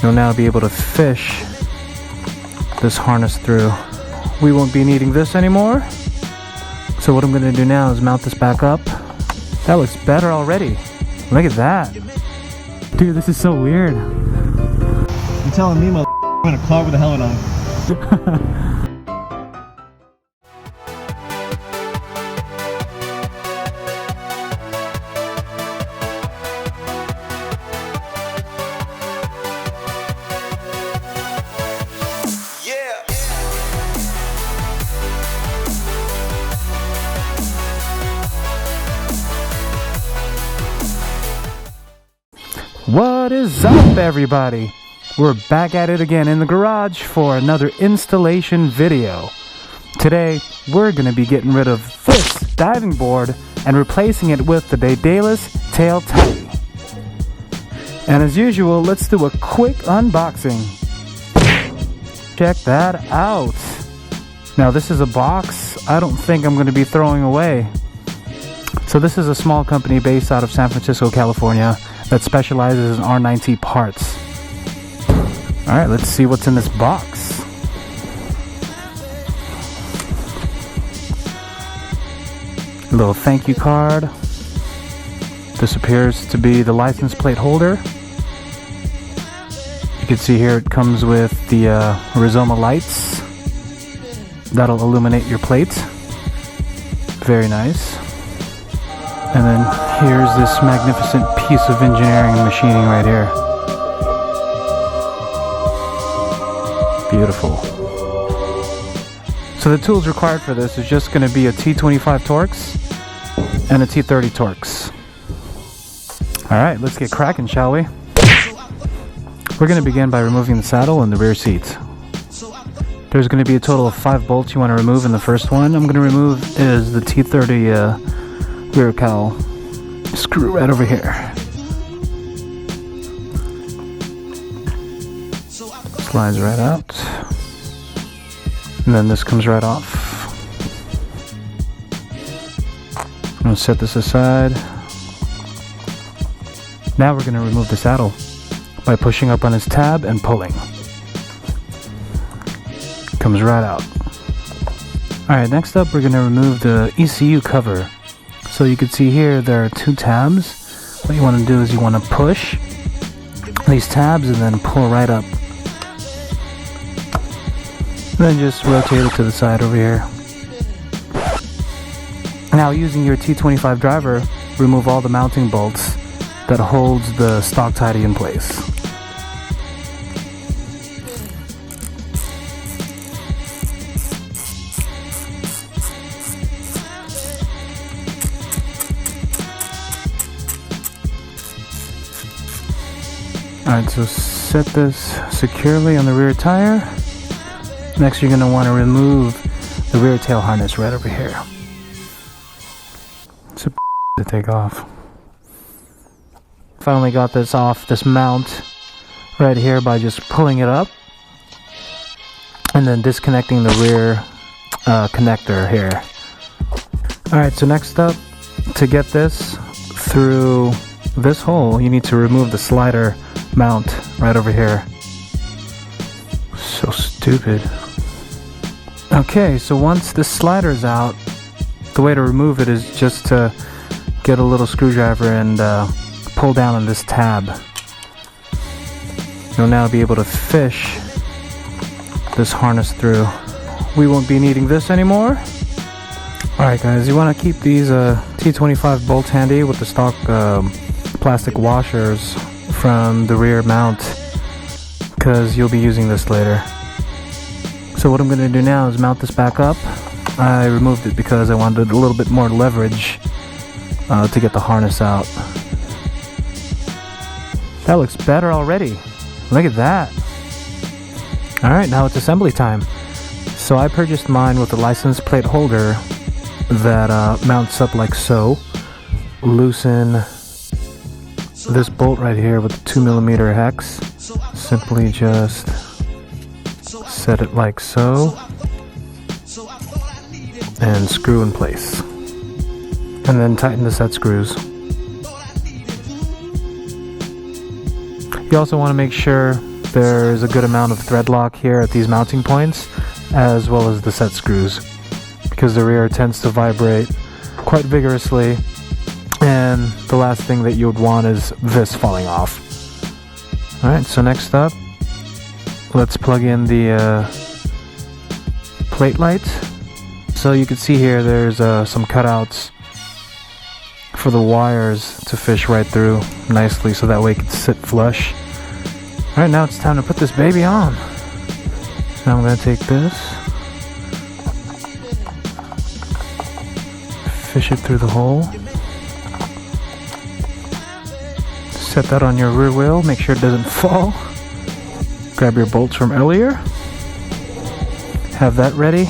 You'll now be able to fish this harness through. We won't be needing this anymore. So what I'm going to do now is mount this back up. That looks better already. Look at that. Dude, this is so weird. You're telling me, I'm gonna clog with the helmet on. What is up, everybody? We're back at it again in the garage for another installation video. Today, we're going to be getting rid of this diving board and replacing it with the Daedalus Tail Light Tidy. And as usual, let's do a quick unboxing. Check that out. Now, this is a box I don't think I'm going to be throwing away. So this is a small company based out of San Francisco, California, that specializes in nineT parts. Alright, let's see what's in this box. A little thank you card. This appears to be the license plate holder. You can see here it comes with the Rizoma lights. That'll illuminate your plate. Very nice. And then here's this magnificent piece of engineering and machining right here. Beautiful. So the tools required for this is just going to be a T25 Torx and a T30 Torx. Alright, let's get cracking, shall we? We're going to begin by removing the saddle and the rear seat. There's going to be a total of 5 bolts you want to remove in the first one. I'm going to remove is the T30 rear cowl screw right over here. Slides right out. And then this comes right off. I'm going to set this aside. Now we're going to remove the saddle by pushing up on his tab and pulling. Comes right out. Alright, next up we're going to remove the ECU cover. So you can see here there are 2 tabs. What you want to do is you want to push these tabs and then pull right up. And then just rotate it to the side over here. Now using your T25 driver, remove all the mounting bolts that holds the stock tidy in place. Alright, so set this securely on the rear tire. Next you're going to want to remove the rear tail harness right over here. It's a to take off. Finally got this off this mount right here by just pulling it up and then disconnecting the rear connector here. Alright, so next up, to get this through this hole, you need to remove the slider mount right over here. So stupid. Okay, so once the slider's out, the way to remove it is just to get a little screwdriver and pull down on this tab. You'll now be able to fish this harness through. We won't be needing this anymore. Alright guys, you want to keep these T25 bolts handy with the stock plastic washers from the rear mount, because you'll be using this later. So what I'm going to do now is mount this back up. I removed it because I wanted a little bit more leverage to get the harness out. That looks better already. Look at that. Alright, now it's assembly time. So I purchased mine with a license plate holder that mounts up like so. Loosen this bolt right here with a 2mm hex. Simply just set it like so and screw in place, and then tighten the set screws. You also want to make sure there's a good amount of thread lock here at these mounting points, as well as the set screws, because the rear tends to vibrate quite vigorously, and the last thing that you would want is this falling off. Alright, so next up, let's plug in the plate light. So you can see here there's some cutouts for the wires to fish right through nicely, so that way it can sit flush. Alright, now it's time to put this baby on. So now I'm going to take this, fish it through the hole, set that on your rear wheel, make sure it doesn't fall. Grab your bolts from earlier, have that ready.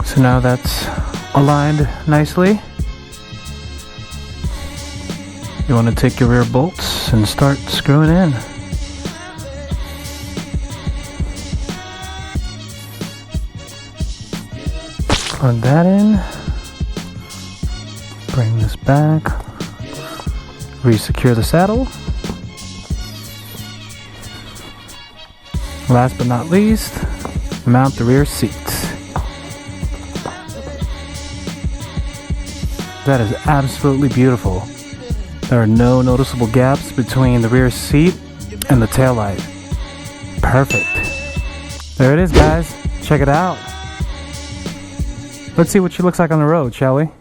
So now that's aligned nicely. You want to take your rear bolts and start screwing in. Plug that in. Bring this back. Re-secure the saddle. Last but not least, mount the rear seats. That is absolutely beautiful. There are no noticeable gaps between the rear seat and the taillight. Perfect. There it is, guys. Check it out. Let's see what she looks like on the road, shall we?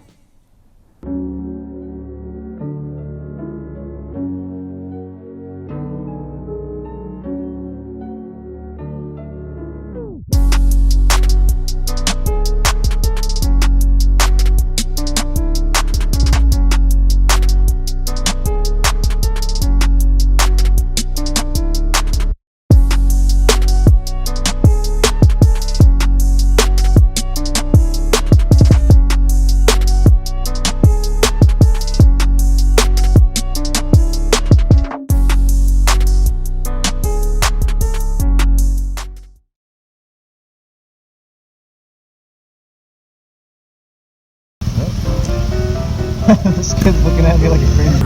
This kid's looking at me like a crazy.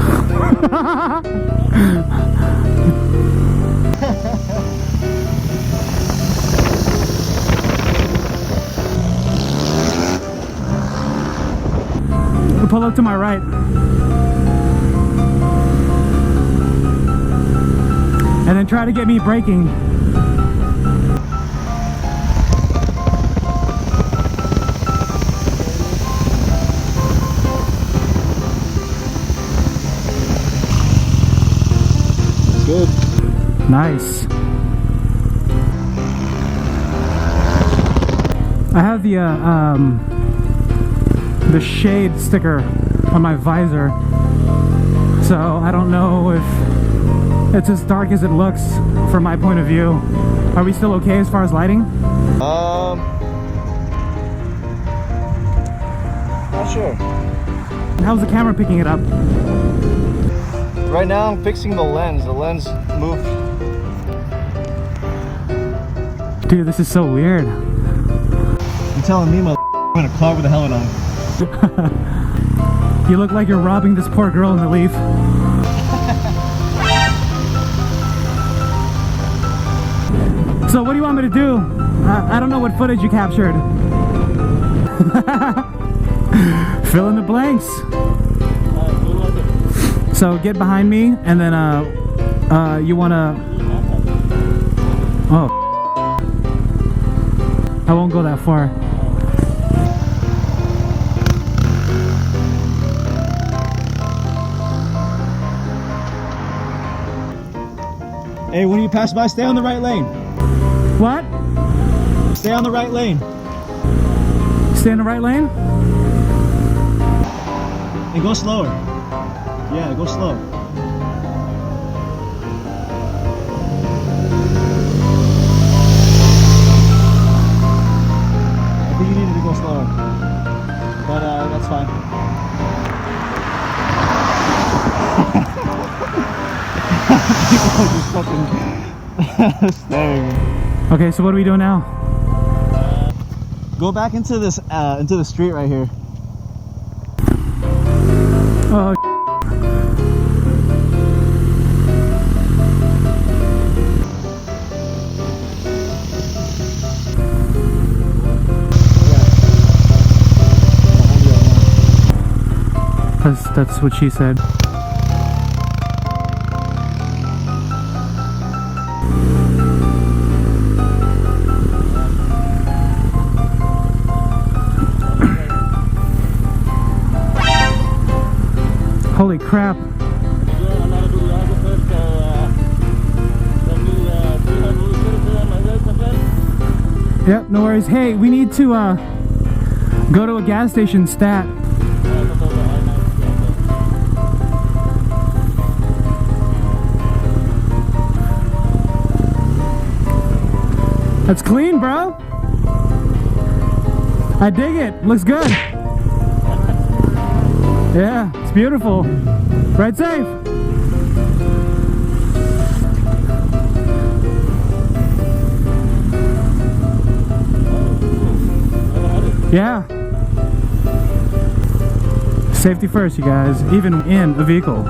Pull up to my right. And then try to get me braking. Good. Nice. I have the shade sticker on my visor, so I don't know if it's as dark as it looks from my point of view. Are we still okay as far as lighting? Not sure. How's the camera picking it up? Right now I'm fixing the lens. The lens moved. Dude, this is so weird. You're telling me, I'm in a car with a helmet on. You look like you're robbing this poor girl in the leaf. So what do you want me to do? I don't know what footage you captured. Fill in the blanks. So get behind me, and then you wanna... Oh, I won't go that far. Hey, when you pass by, stay on the right lane. What? Stay on the right lane. Stay in the right lane? And go slower. Yeah, go slow. I think you needed to go slower. But that's fine. People are just fucking staring. Okay, so what are we doing now? Go back into this into the street right here. Oh, That's what she said. Holy crap. Yep, no worries. Hey, we need to go to a gas station stat. That's clean, bro. I dig it. Looks good. Yeah, it's beautiful. Ride safe. Yeah. Safety first, you guys, even in a vehicle.